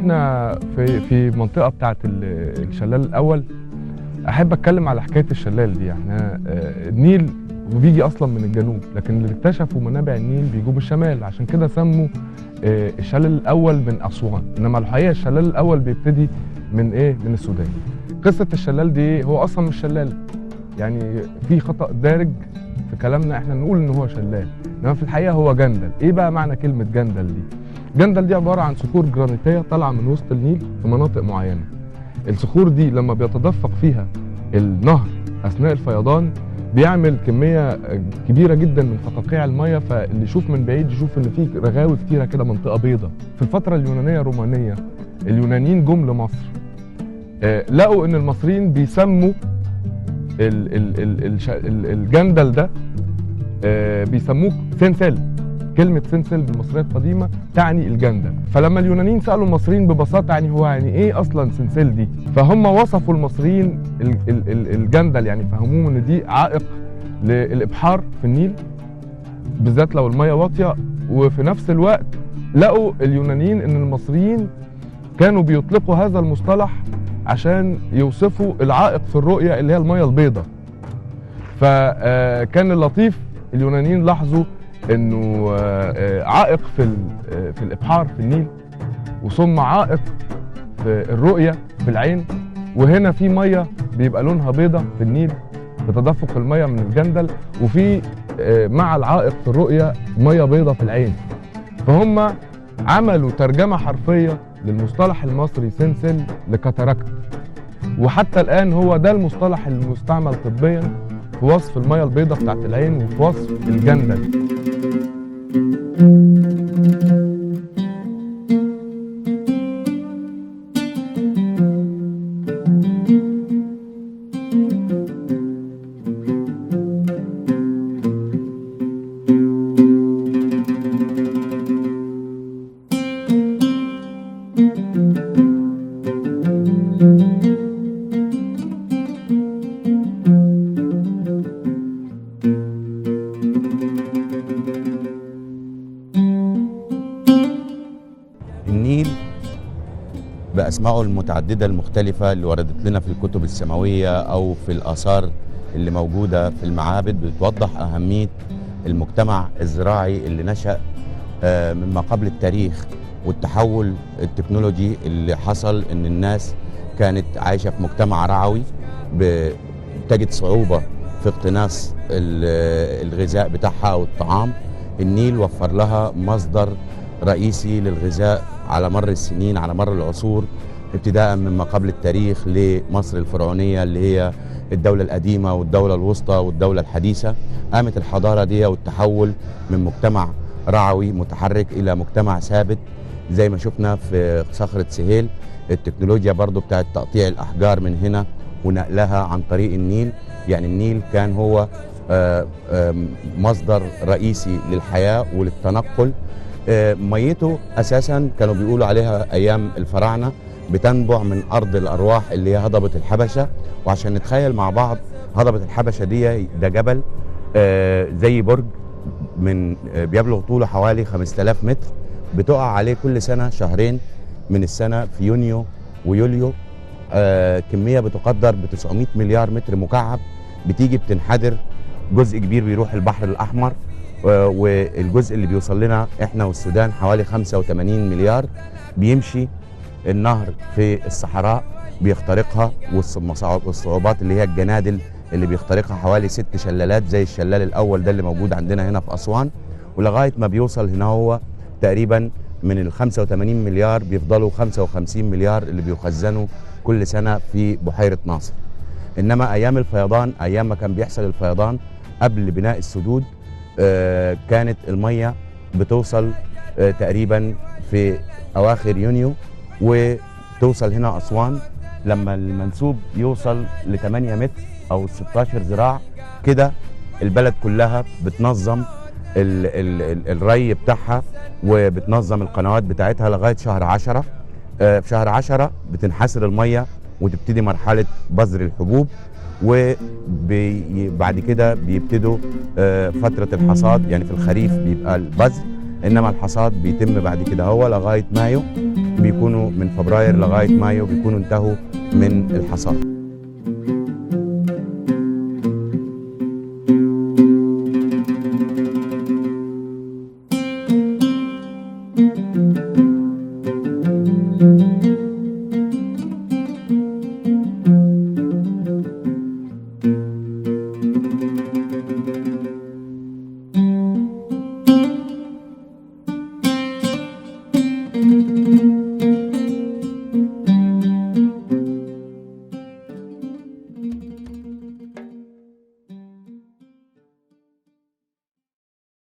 احنا في منطقه بتاعه الشلال الاول. احب اتكلم على حكايه الشلال دي. يعني النيل وبيجي اصلا من الجنوب، لكن اللي اكتشفوا منابع النيل بيجوا بالشمال، عشان كده سموا الشلال الاول من اسوان. انما الحقيقه الشلال الاول بيبتدي من ايه؟ من السودان. قصه الشلال دي هو اصلا مش شلال، يعني في خطا دارج في كلامنا احنا نقول ان هو شلال، انما في الحقيقه هو جندل. ايه بقى معنى كلمه جندل دي؟ جندل دي عباره عن صخور جرانيتيه طالعه من وسط النيل في مناطق معينه. الصخور دي لما بيتدفق فيها النهر اثناء الفيضان بيعمل كميه كبيره جدا من فقاقيع الميه، فاللي يشوف من بعيد يشوف ان في رغاوي كتيره كده، منطقه بيضاء. في الفتره اليونانيه الرومانيه اليونانيين جم لمصر، لقوا ان المصريين بيسموا الجندل ده بيسموه سنسل. كلمة سنسل بالمصرية القديمة تعني الجندل. فلما اليونانيين سألوا المصريين ببساطة يعني هو يعني ايه اصلا سنسل دي، فهم وصفوا المصريين الجندل، يعني فهموه ان دي عائق للابحار في النيل بالذات لو المية واطية. وفي نفس الوقت لقوا اليونانيين ان المصريين كانوا بيطلقوا هذا المصطلح عشان يوصفوا العائق في الرؤية اللي هي المية البيضاء. فكان اللطيف اليونانيين لاحظوا انه عائق في الابحار في النيل، وثم عائق في الرؤيه في العين، وهنا في ميه بيبقى لونها بيضه في النيل بتدفق الميه من الجندل، وفي مع العائق في الرؤيه ميه بيضه في العين. فهم عملوا ترجمه حرفيه للمصطلح المصري سنسل لكاتاراكت، وحتى الان هو ده المصطلح المستعمل طبيا في وصف الميه البيضاء بتاعت العين وفي وصف الجندل. النيل بأسمائه المتعددة المختلفة اللي وردت لنا في الكتب السماوية أو في الآثار اللي موجودة في المعابد بتوضح أهمية المجتمع الزراعي اللي نشأ مما قبل التاريخ، والتحول التكنولوجي اللي حصل إن الناس كانت عايشة في مجتمع رعوي تجد صعوبة في اقتناص الغذاء بتاعها أو الطعام. النيل وفر لها مصدر رئيسي للغذاء على مر السنين، على مر العصور، ابتداء مما قبل التاريخ لمصر الفرعونية اللي هي الدولة القديمة والدولة الوسطى والدولة الحديثة. قامت الحضارة دي والتحول من مجتمع رعوي متحرك إلى مجتمع ثابت زي ما شفنا في صخرة سهيل. التكنولوجيا برضو بتاعت تقطيع الأحجار من هنا ونقلها عن طريق النيل، يعني النيل كان هو مصدر رئيسي للحياة وللتنقل. ميته اساسا كانوا بيقولوا عليها ايام الفراعنه بتنبع من ارض الارواح اللي هي هضبه الحبشه. وعشان نتخيل مع بعض هضبه الحبشه دي ده جبل زي برج من بيبلغ طوله حوالي 5000 متر، بتقع عليه كل سنه شهرين من السنه في يونيو ويوليو كميه بتقدر ب 900 مليار متر مكعب بتيجي بتنحدر. جزء كبير بيروح البحر الاحمر، والجزء اللي بيوصل لنا احنا والسودان حوالي 85 مليار بيمشي النهر في الصحراء بيخترقها، والصعوبات اللي هي الجنادل اللي بيخترقها حوالي 6 شلالات زي الشلال الاول ده اللي موجود عندنا هنا في اسوان، ولغايه ما بيوصل هنا هو تقريبا من ال 85 مليار بيفضلوا 55 مليار اللي بيخزنوا كل سنه في بحيره ناصر. انما ايام الفيضان، ايام ما كان بيحصل الفيضان قبل بناء السدود، كانت المية بتوصل تقريبا في أواخر يونيو وتوصل هنا أسوان لما المنسوب يوصل ل 8 متر أو 16 ذراع كده. البلد كلها بتنظم الري بتاعها وبتنظم القنوات بتاعتها لغاية شهر 10. في شهر 10 بتنحسر المية وتبتدي مرحلة بذر الحبوب، وبعد كده بيبتدوا فترة الحصاد. يعني في الخريف بيبقى البذر، انما الحصاد بيتم بعد كده هو لغاية مايو بيكونوا من فبراير لغايه مايو بيكونوا انتهوا من الحصاد.